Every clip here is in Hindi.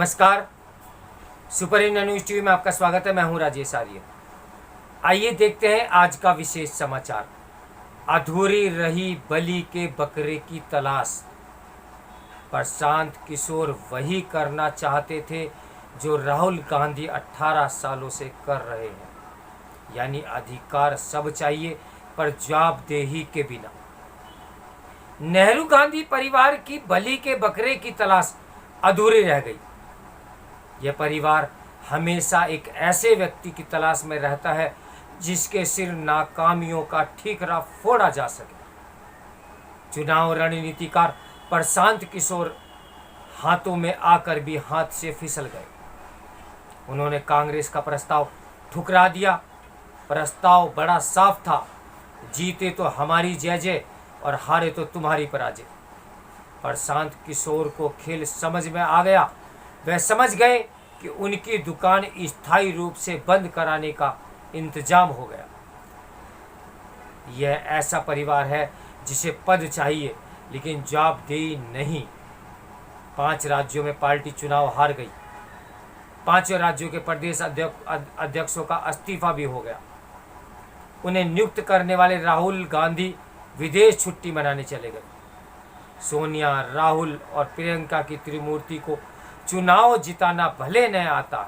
नमस्कार। सुपर इंडिया न्यूज टीवी में आपका स्वागत है। मैं हूं राजेश आर्य। आइए देखते हैं आज का विशेष समाचार। अधूरी रही बलि के बकरे की तलाश। प्रशांत किशोर वही करना चाहते थे जो राहुल गांधी 18 सालों से कर रहे हैं, यानी अधिकार सब चाहिए पर जवाबदेही के बिना। नेहरू गांधी परिवार की बलि के बकरे की तलाश अधूरी रह गई। यह परिवार हमेशा एक ऐसे व्यक्ति की तलाश में रहता है जिसके सिर नाकामियों का ठीकरा फोड़ा जा सके। चुनाव रणनीतिकार प्रशांत किशोर हाथों में आकर भी हाथ से फिसल गए। उन्होंने कांग्रेस का प्रस्ताव ठुकरा दिया। प्रस्ताव बड़ा साफ था, जीते तो हमारी जय जय और हारे तो तुम्हारी पराजय। प्रशांत किशोर को खेल समझ में आ गया। वह समझ गए कि उनकी दुकान स्थायी रूप से बंद कराने का इंतजाम हो गया। यह ऐसा परिवार है जिसे पद चाहिए लेकिन जवाबदेही नहीं। 5 राज्यों में पार्टी चुनाव हार गई। 5 राज्यों के प्रदेश अध्यक्षों का इस्तीफा भी हो गया। उन्हें नियुक्त करने वाले राहुल गांधी विदेश छुट्टी मनाने चले गए। सोनिया, राहुल और प्रियंका की त्रिमूर्ति को चुनाव जिताना भले न आता,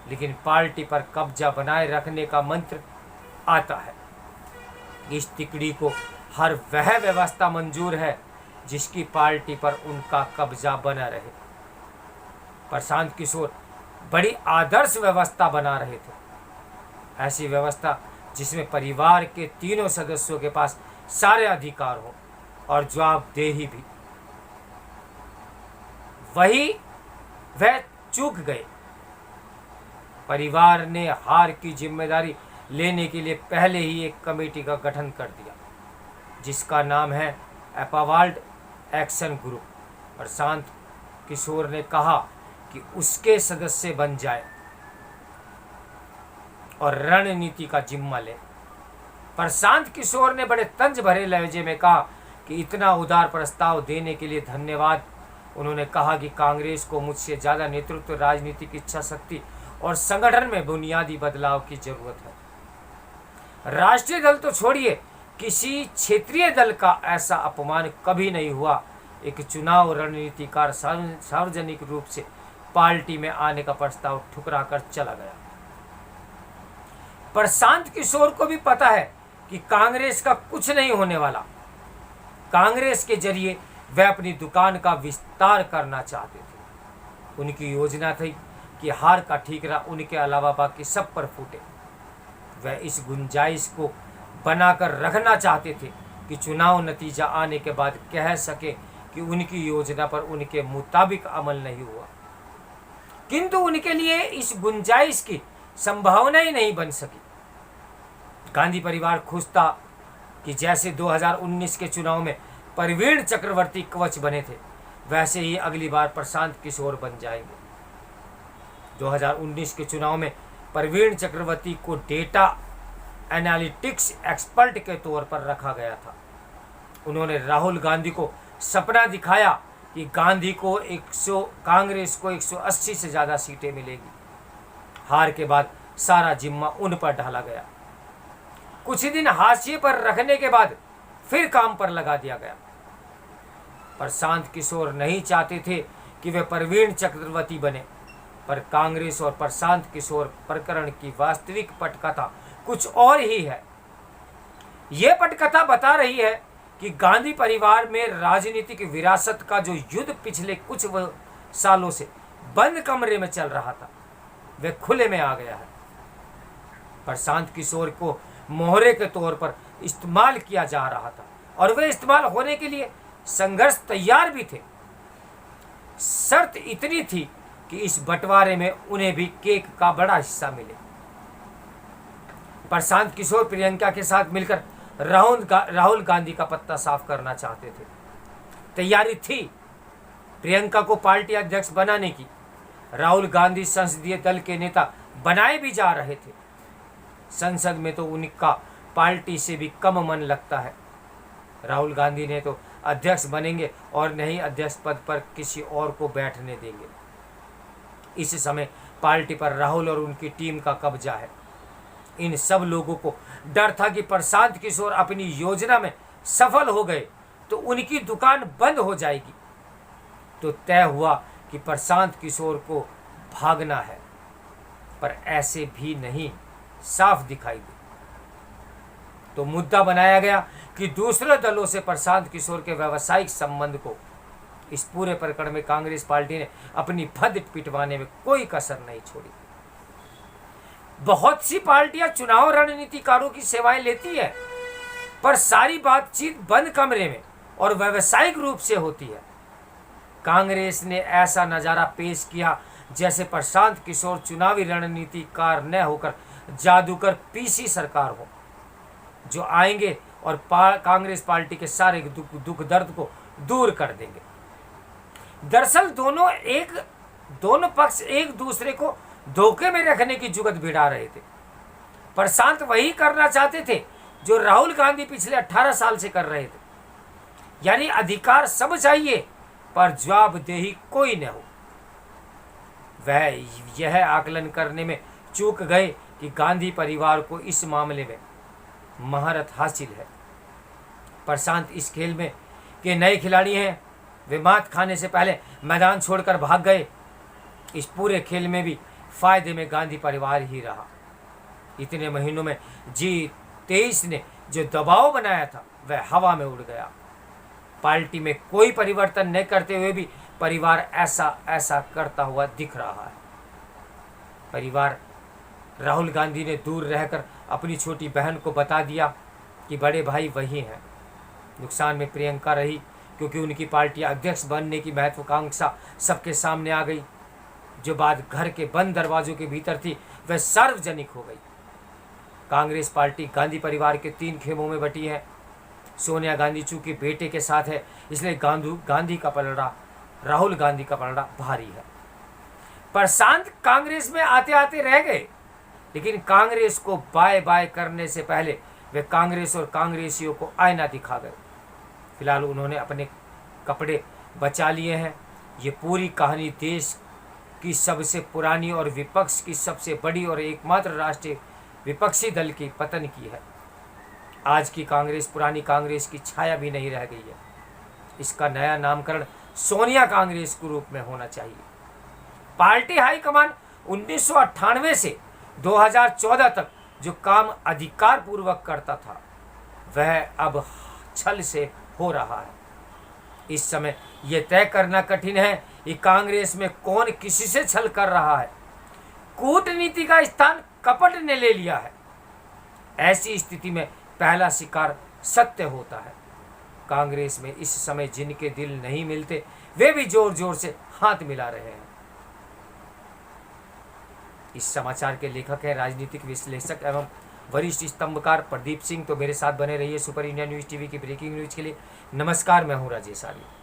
लेकिन पार्टी पर कब्जा बनाए रखने का मंत्र आता है। इस तिकड़ी को हर वह व्यवस्था मंजूर है जिसकी पार्टी पर उनका कब्जा बना रहे। प्रशांत किशोर बड़ी आदर्श व्यवस्था बना रहे थे। ऐसी व्यवस्था जिसमें परिवार के तीनों सदस्यों के पास सारे अधिकार हो और जवाबदेही भी। वही वह चूक गए। परिवार ने हार की जिम्मेदारी लेने के लिए पहले ही एक कमेटी का गठन कर दिया जिसका नाम है एपावाल्ड एक्शन ग्रुप। प्रशांत किशोर ने कहा कि उसके सदस्य बन जाए और रणनीति का जिम्मा ले। प्रशांत किशोर ने बड़े तंज भरे लहजे में कहा कि इतना उदार प्रस्ताव देने के लिए धन्यवाद। उन्होंने कहा कि कांग्रेस को मुझसे ज़्यादा नेतृत्व, राजनीतिक इच्छा शक्ति और संगठन में बुनियादी बदलाव की जरूरत है। राष्ट्रीय दल तो छोड़िए, किसी क्षेत्रीय दल का ऐसा अपमान कभी नहीं हुआ। एक चुनाव रणनीतिकार सार्वजनिक रूप से पार्टी में आने का प्रस्ताव ठुकरा कर चला गया। प्रशांत किशोर को भी पता है कि कांग्रेस का कुछ नहीं होने वाला। कांग्रेस के जरिए वह अपनी दुकान का विस्तार करना चाहते थे। उनकी योजना थी कि हार का ठीकरा उनके अलावा बाकी सब पर फूटे। वह इस गुंजाइश को बनाकर रखना चाहते थे कि चुनाव नतीजा आने के बाद कह सके कि उनकी योजना पर उनके मुताबिक अमल नहीं हुआ। किंतु उनके लिए इस गुंजाइश की संभावना ही नहीं बन सकी। गांधी परिवार खुश था कि जैसे 2019 के चुनाव में प्रवीण चक्रवर्ती कवच बने थे, वैसे ही अगली बार प्रशांत किशोर बन जाएंगे। 2019 के चुनाव में प्रवीण चक्रवर्ती को डेटा एनालिटिक्स एक्सपर्ट के तौर पर रखा गया था। उन्होंने राहुल गांधी को सपना दिखाया कि कांग्रेस को 180 से ज़्यादा सीटें मिलेगी। हार के बाद सारा जिम्मा उन पर ढाला गया। कुछ दिन हाशिए पर रखने के बाद फिर काम पर लगा दिया गया। प्रशांत किशोर नहीं चाहते थे कि वे प्रवीण चक्रवर्ती बने, पर कांग्रेस और प्रशांत किशोर प्रकरण की वास्तविक पटकथा कुछ और ही है। यह पटकथा बता रही है कि गांधी परिवार में राजनीतिक विरासत का जो युद्ध पिछले कुछ सालों से बंद कमरे में चल रहा था, वह खुले में आ गया है। प्रशांत किशोर को मोहरे के तौर पर इस्तेमाल किया जा रहा था और वे इस्तेमाल होने के लिए संघर्ष तैयार भी थे। शर्त इतनी थी कि इस बंटवारे में उन्हें भी केक का बड़ा हिस्सा मिले। प्रशांत किशोर प्रियंका के साथ मिलकर राहुल गांधी का पत्ता साफ करना चाहते थे। तैयारी थी प्रियंका को पार्टी अध्यक्ष बनाने की। राहुल गांधी संसदीय दल के नेता बनाए भी जा रहे थे। संसद में तो उनका पार्टी से भी कम मन लगता है। राहुल गांधी ने तो अध्यक्ष बनेंगे और नहीं अध्यक्ष पद पर किसी और को बैठने देंगे। इस समय पार्टी पर राहुल और उनकी टीम का कब्जा है। इन सब लोगों को डर था कि प्रशांत किशोर अपनी योजना में सफल हो गए तो उनकी दुकान बंद हो जाएगी। तो तय हुआ कि प्रशांत किशोर को भागना है, पर ऐसे भी नहीं साफ दिखाई दे। तो मुद्दा बनाया गया कि दूसरे दलों से प्रशांत किशोर के व्यावसायिक संबंध को। इस पूरे प्रकरण में कांग्रेस पार्टी ने अपनी फद पिटवाने में कोई कसर नहीं छोड़ी। बहुत सी पार्टियां चुनाव रणनीतिकारों की सेवाएं लेती है, पर सारी बातचीत बंद कमरे में और व्यावसायिक रूप से होती है। कांग्रेस ने ऐसा नजारा पेश किया जैसे प्रशांत किशोर चुनावी रणनीतिकार न होकर जादूगर पीसी सरकार हो, जो आएंगे और कांग्रेस पार्टी के सारे दुख दर्द को दूर कर देंगे। दरअसल दोनों पक्ष एक दूसरे को धोखे में रखने की जुगत भिड़ा रहे थे। प्रशांत वही करना चाहते थे जो राहुल गांधी पिछले 18 साल से कर रहे थे, यानी अधिकार सब चाहिए पर जवाबदेही कोई न हो। वह यह आकलन करने में चूक गए कि गांधी परिवार को इस मामले में महारत हासिल है। प्रशांत इस खेल में के नए खिलाड़ी हैं। वे मात खाने से पहले मैदान छोड़कर भाग गए। इस पूरे खेल में भी फायदे में गांधी परिवार ही रहा। इतने महीनों में G23 ने जो दबाव बनाया था वह हवा में उड़ गया। पार्टी में कोई परिवर्तन न करते हुए भी परिवार ऐसा करता हुआ दिख रहा है। परिवार राहुल गांधी ने दूर रहकर अपनी छोटी बहन को बता दिया कि बड़े भाई वही हैं। नुकसान में प्रियंका रही, क्योंकि उनकी पार्टी अध्यक्ष बनने की महत्वाकांक्षा सबके सामने आ गई। जो बात घर के बंद दरवाजों के भीतर थी वह सार्वजनिक हो गई। कांग्रेस पार्टी गांधी परिवार के 3 खेमों में बटी है। सोनिया गांधी चूंकि बेटे के साथ है, इसलिए गांधी का पलड़ा, राहुल गांधी का पलड़ा भारी है। प्रशांत कांग्रेस में आते आते रह गए, लेकिन कांग्रेस को बाय बाय करने से पहले वे कांग्रेस और कांग्रेसियों को आईना दिखा गए। फिलहाल उन्होंने अपने कपड़े बचा लिए हैं। ये पूरी कहानी देश की सबसे पुरानी और विपक्ष की सबसे बड़ी और एकमात्र राष्ट्रीय विपक्षी दल की पतन की है। आज की कांग्रेस पुरानी कांग्रेस की छाया भी नहीं रह गई है। इसका नया नामकरण सोनिया कांग्रेस के रूप में होना चाहिए। पार्टी हाईकमान 1998 से 2014 तक जो काम अधिकार पूर्वक करता था वह अब छल से हो रहा है। इस समय यह तय करना कठिन है कि कांग्रेस में कौन किसी से छल कर रहा है। कूटनीति का स्थान कपट ने ले लिया है। ऐसी स्थिति में पहला शिकार सत्य होता है। कांग्रेस में इस समय जिनके दिल नहीं मिलते वे भी जोर जोर से हाथ मिला रहे हैं। इस समाचार के लेखक हैं राजनीतिक विश्लेषक एवं वरिष्ठ स्तंभकार प्रदीप सिंह। तो मेरे साथ बने रहिए सुपर इंडिया न्यूज टीवी की ब्रेकिंग न्यूज के लिए। नमस्कार, मैं हूं राजेश आर्य।